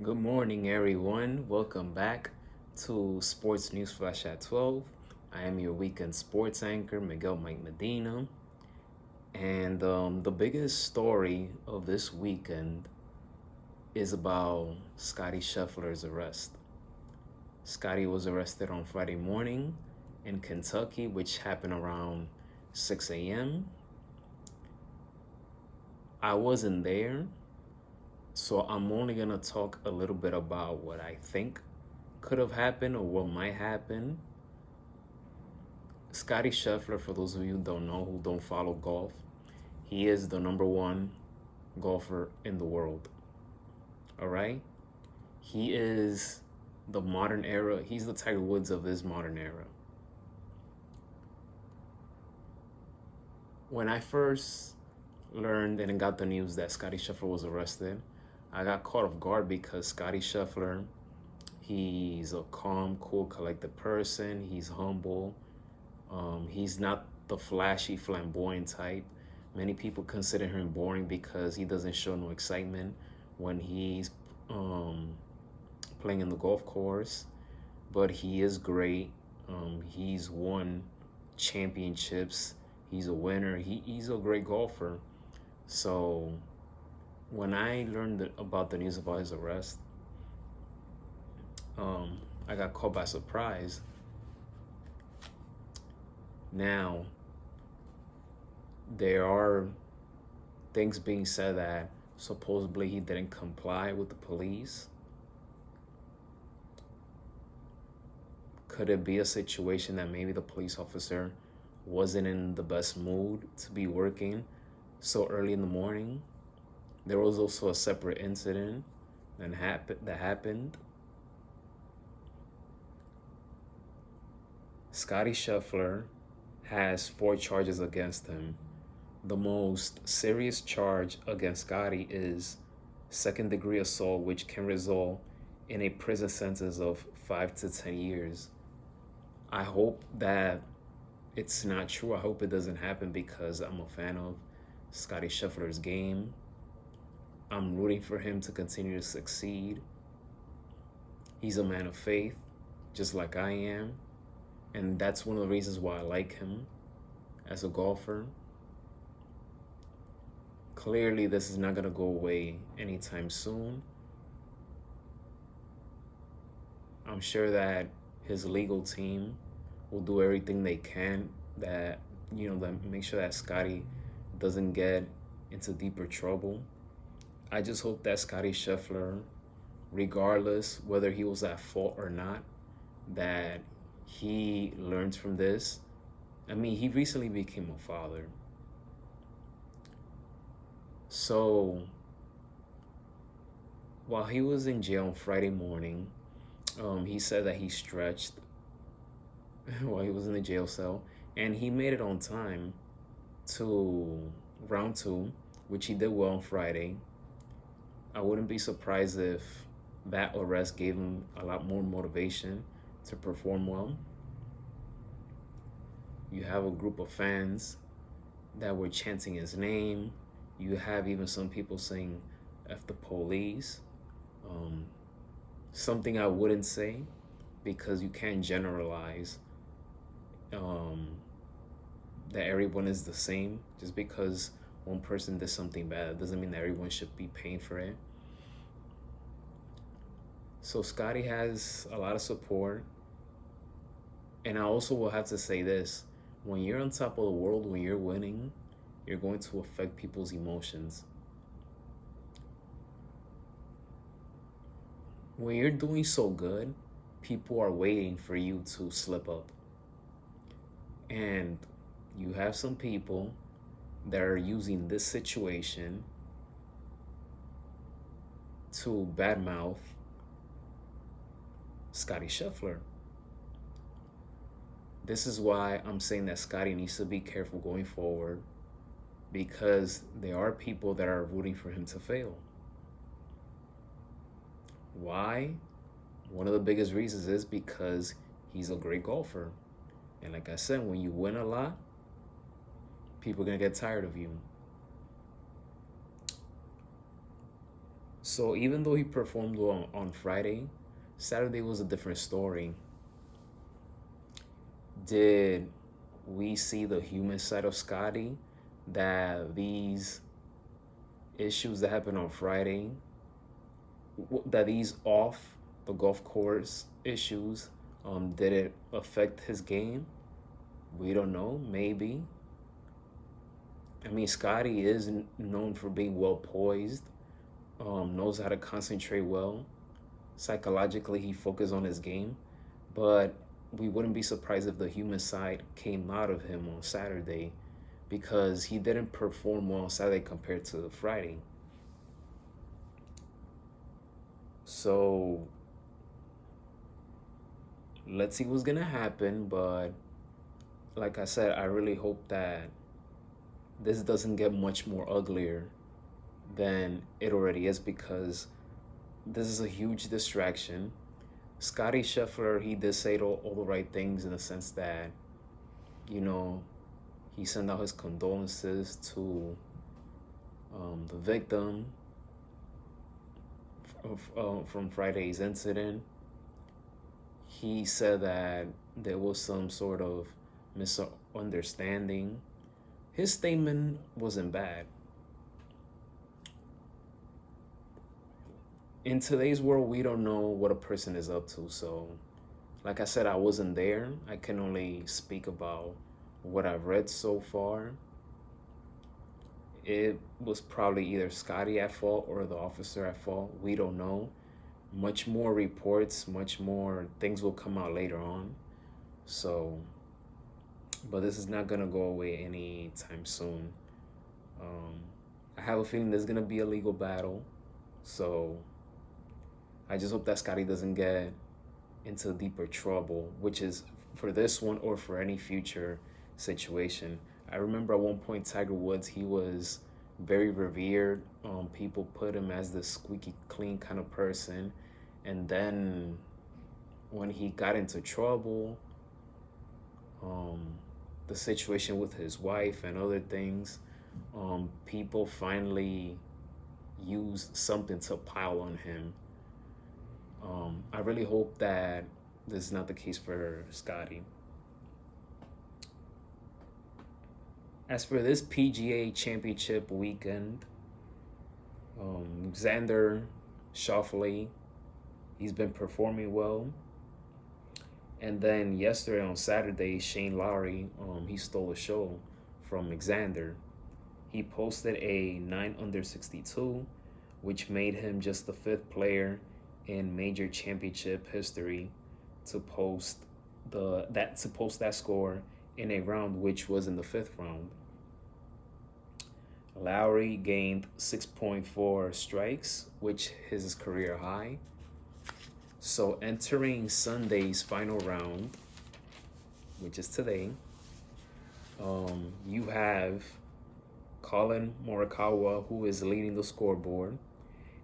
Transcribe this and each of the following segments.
Good morning, everyone. Welcome back to Sports News Flash at 12. I am your weekend sports anchor, Miguel Mike Medina. And the biggest story of this weekend is about Scottie Scheffler's arrest. Scottie was arrested on Friday morning in Kentucky, which happened around 6 a.m. I wasn't there, so I'm only going to talk a little bit about what I think could have happened or what might happen. Scottie Scheffler, for those of you who don't know, who don't follow golf, he is the number one golfer in the world. All right? He is the modern era. He's the Tiger Woods of this modern era. When I first learned and got the news that Scottie Scheffler was arrested, I got caught off guard because Scottie Scheffler, he's a calm, cool, collected person. He's humble. He's not the flashy, flamboyant type. Many people consider him boring because he doesn't show no excitement when he's playing in the golf course. But he is great. He's won championships. He's a winner. He's a great golfer. So when I learned about the news about his arrest, I got caught by surprise. Now, there are things being said that supposedly he didn't comply with the police. Could it be a situation that maybe the police officer wasn't in the best mood to be working so early in the morning? There was also a separate incident that happened. Scottie Scheffler has 4 charges against him. The most serious charge against Scottie is second-degree assault, which can result in a prison sentence of 5 to 10 years. I hope that it's not true. I hope it doesn't happen because I'm a fan of Scottie Scheffler's game. I'm rooting for him to continue to succeed. He's a man of faith, just like I am. And that's one of the reasons why I like him as a golfer. Clearly, this is not going to go away anytime soon. I'm sure that his legal team will do everything they can that make sure that Scottie doesn't get into deeper trouble. I just hope that Scottie Scheffler, regardless whether he was at fault or not, that he learns from this. I mean, he recently became a father. So while he was in jail on Friday morning, he said that he stretched while he was in the jail cell, and he made it on time to round 2, which he did well on Friday. I wouldn't be surprised if that arrest gave him a lot more motivation to perform well. You have a group of fans that were chanting his name. You have even some people saying F the police. Something I wouldn't say, because you can't generalize that everyone is the same. Just because one person did something bad doesn't mean that everyone should be paying for it. So Scottie has a lot of support. And I also will have to say this. When you're on top of the world, when you're winning, you're going to affect people's emotions. When you're doing so good, people are waiting for you to slip up. And you have some people that are using this situation to badmouth Scottie Scheffler. This is why I'm saying that Scottie needs to be careful going forward, because there are people that are rooting for him to fail. Why? One of the biggest reasons is because he's a great golfer. And like I said, when you win a lot, people are going to get tired of you. So even though he performed well on Friday, Saturday was a different story. Did we see the human side of Scottie? That these issues that happened on Friday, that these off the golf course issues, did it affect his game? We don't know. Maybe. I mean, Scottie is known for being well poised, knows how to concentrate well. Psychologically, he focused on his game, but we wouldn't be surprised if the human side came out of him on Saturday because he didn't perform well on Saturday compared to Friday. So let's see what's gonna happen, but like I said, I really hope that this doesn't get much more uglier than it already is because this is a huge distraction. Scottie Scheffler, he did say all the right things in the sense that, you know, he sent out his condolences to the victim from Friday's incident. He said that there was some sort of misunderstanding. His statement wasn't bad. In today's world, we don't know what a person is up to. So, like I said, I wasn't there. I can only speak about what I've read so far. It was probably either Scottie at fault or the officer at fault. We don't know. Much more reports, much more things will come out later on. So, but this is not gonna go away anytime soon. I have a feeling there's gonna be a legal battle. So I just hope that Scottie doesn't get into deeper trouble, which is for this one or for any future situation. I remember at one point Tiger Woods, he was very revered. People put him as the squeaky clean kind of person. And then when he got into trouble, the situation with his wife and other things, people finally used something to pile on him. I really hope that this is not the case for Scottie. As for this PGA Championship weekend, Xander Schauffele, he's been performing well. And then yesterday on Saturday, Shane Lowry, he stole the show from Xander. He posted a 9 under 62, which made him just the 5th player in major championship history to post that score in a round which was in the 5th round. Lowry gained 6.4 strikes, which is his career high. So entering Sunday's final round, which is today, you have Colin Morikawa, who is leading the scoreboard.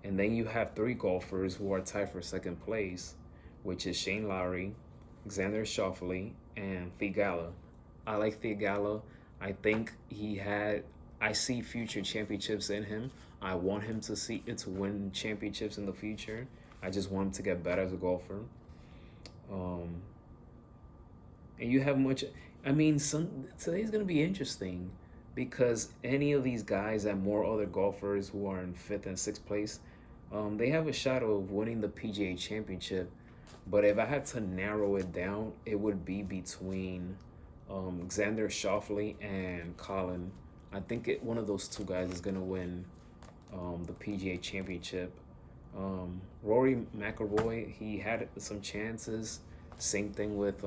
And then you have 3 golfers who are tied for 2nd place, which is Shane Lowry, Xander Schauffele, and Theegala. I like Theegala. I think I see future championships in him. I want him to win championships in the future. I just want him to get better as a golfer. And you have today's going to be interesting because any of these guys and more other golfers who are in 5th and 6th place, they have a shot of winning the PGA Championship. But if I had to narrow it down, it would be between Xander Schauffele and Colin. I think one of those 2 guys is going to win the PGA Championship. Rory McIlroy, he had some chances. Same thing with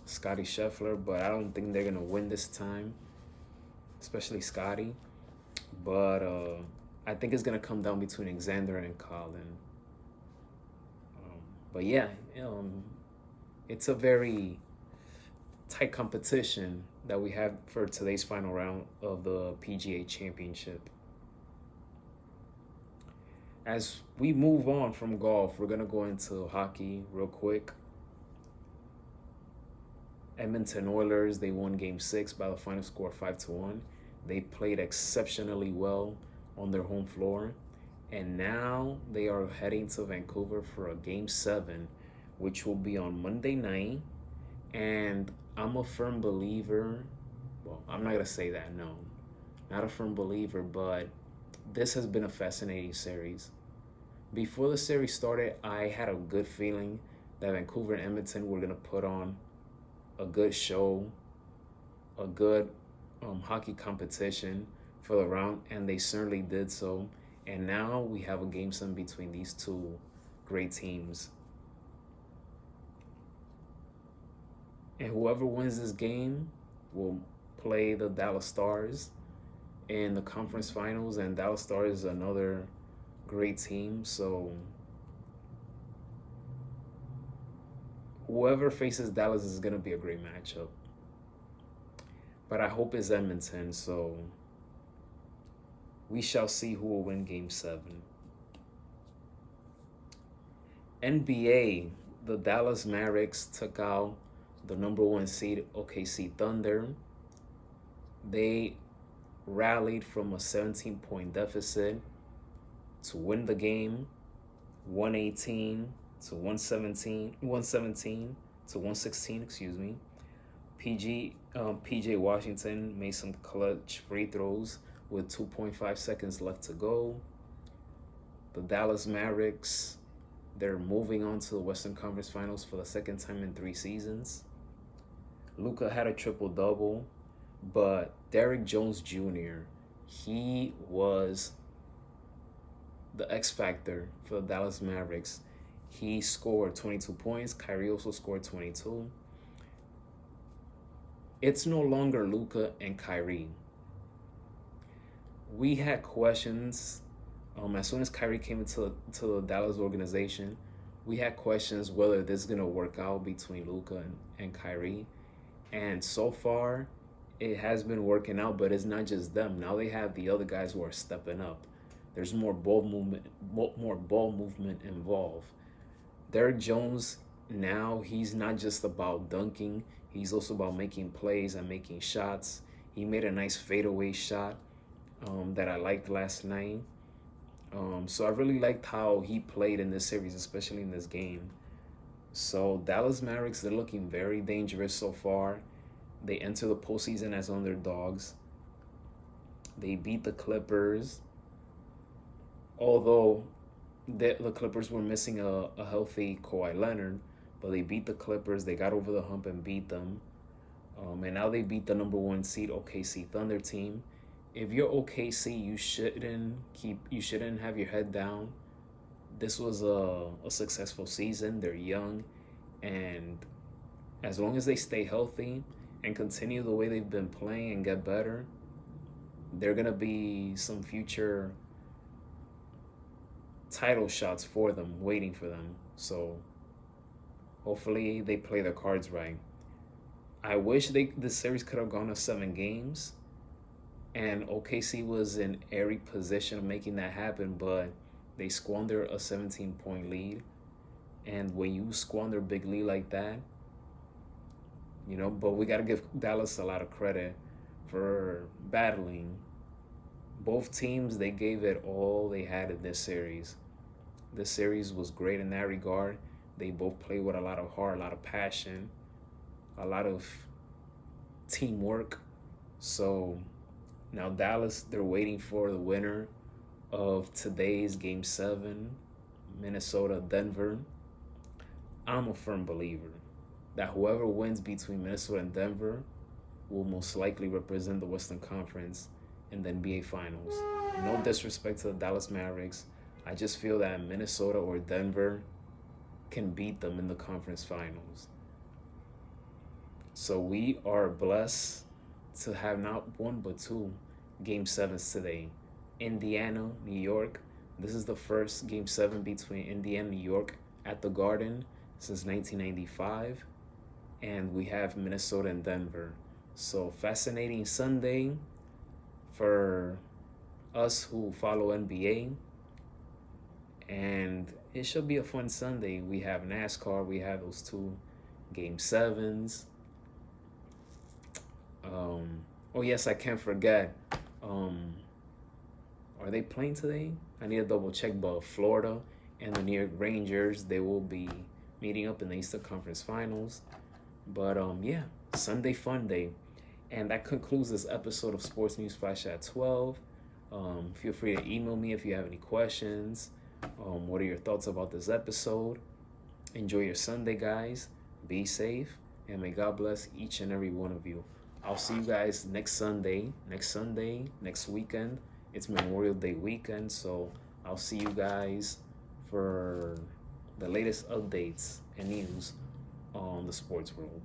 Scottie Scheffler, but I don't think they're going to win this time, especially Scottie. But I think it's going to come down between Xander and Colin. But yeah, it's a very tight competition that we have for today's final round of the PGA Championship. As we move on from golf, we're going to go into hockey real quick. Edmonton Oilers, they won Game 6 by the final score 5-1. They played exceptionally well on their home floor. And now they are heading to Vancouver for a game 7, which will be on Monday night. And I'm a firm believer. Well, I'm not going to say that, no. Not a firm believer, but this has been a fascinating series. Before the series started, I had a good feeling that Vancouver and Edmonton were going to put on a good show, a good hockey competition for the round, and they certainly did so. And now we have a game 7 between these two great teams. And whoever wins this game will play the Dallas Stars in the conference finals, and Dallas Stars is another great team. So whoever faces Dallas is going to be a great matchup. But I hope it's Edmonton, so we shall see who will win game 7. NBA, the Dallas Mavericks took out the number 1 seed OKC Thunder. They rallied from a 17-point deficit to win the game, 118 to 117 to 116, excuse me. PJ Washington made some clutch free throws with 2.5 seconds left to go. The Dallas Mavericks, they're moving on to the Western Conference Finals for the second time in 3 seasons. Luka had a triple-double, but Derrick Jones Jr., he was the X factor for the Dallas Mavericks. He scored 22 points. Kyrie also scored 22. It's no longer Luka and Kyrie. We had questions as soon as Kyrie came into the Dallas organization. We had questions whether this is going to work out between Luka and Kyrie. And so far, it has been working out, but it's not just them. Now they have the other guys who are stepping up. There's more ball movement involved. Derrick Jones, now he's not just about dunking. He's also about making plays and making shots. He made a nice fadeaway shot that I liked last night. So I really liked how he played in this series, especially in this game. So Dallas Mavericks, they're looking very dangerous so far. They enter the postseason as underdogs. They beat the Clippers. Although the Clippers were missing a healthy Kawhi Leonard, but they beat the Clippers. They got over the hump and beat them. And now they beat the number 1 seed OKC Thunder team. If you're OKC, you shouldn't have your head down. This was a successful season. They're young, and as long as they stay healthy and continue the way they've been playing and get better, they're gonna be some future title shots for them, waiting for them. So hopefully they play their cards right. I wish this series could have gone to 7 games, and OKC was in every position of making that happen, but they squandered a 17-point lead. And when you squander a big lead like that, but we got to give Dallas a lot of credit for battling. Both teams, they gave it all they had in this series. This series was great in that regard. They both played with a lot of heart, a lot of passion, a lot of teamwork. So now Dallas, they're waiting for the winner of today's Game 7, Minnesota-Denver. I'm a firm believer that whoever wins between Minnesota and Denver will most likely represent the Western Conference in the NBA Finals. No disrespect to the Dallas Mavericks. I just feel that Minnesota or Denver can beat them in the conference finals. So we are blessed to have not 1 but 2 Game 7s today. Indiana, New York. This is the first Game 7 between Indiana and New York at the Garden since 1995. And we have Minnesota and Denver. So fascinating Sunday for us who follow NBA. And it should be a fun Sunday. We have NASCAR. We have those 2 Game 7s. Oh yes, I can't forget. Are they playing today? I need to double check, but Florida and the New York Rangers, they will be meeting up in the Eastern Conference Finals. But yeah, Sunday fun day. And that concludes this episode of Sports News Flash at 12. Feel free to email me if you have any questions. What are your thoughts about this episode? Enjoy your Sunday, guys. Be safe, and may God bless each and every one of you. I'll see you guys next Sunday, next weekend. It's Memorial Day weekend, so I'll see you guys for the latest updates and news on the sports world.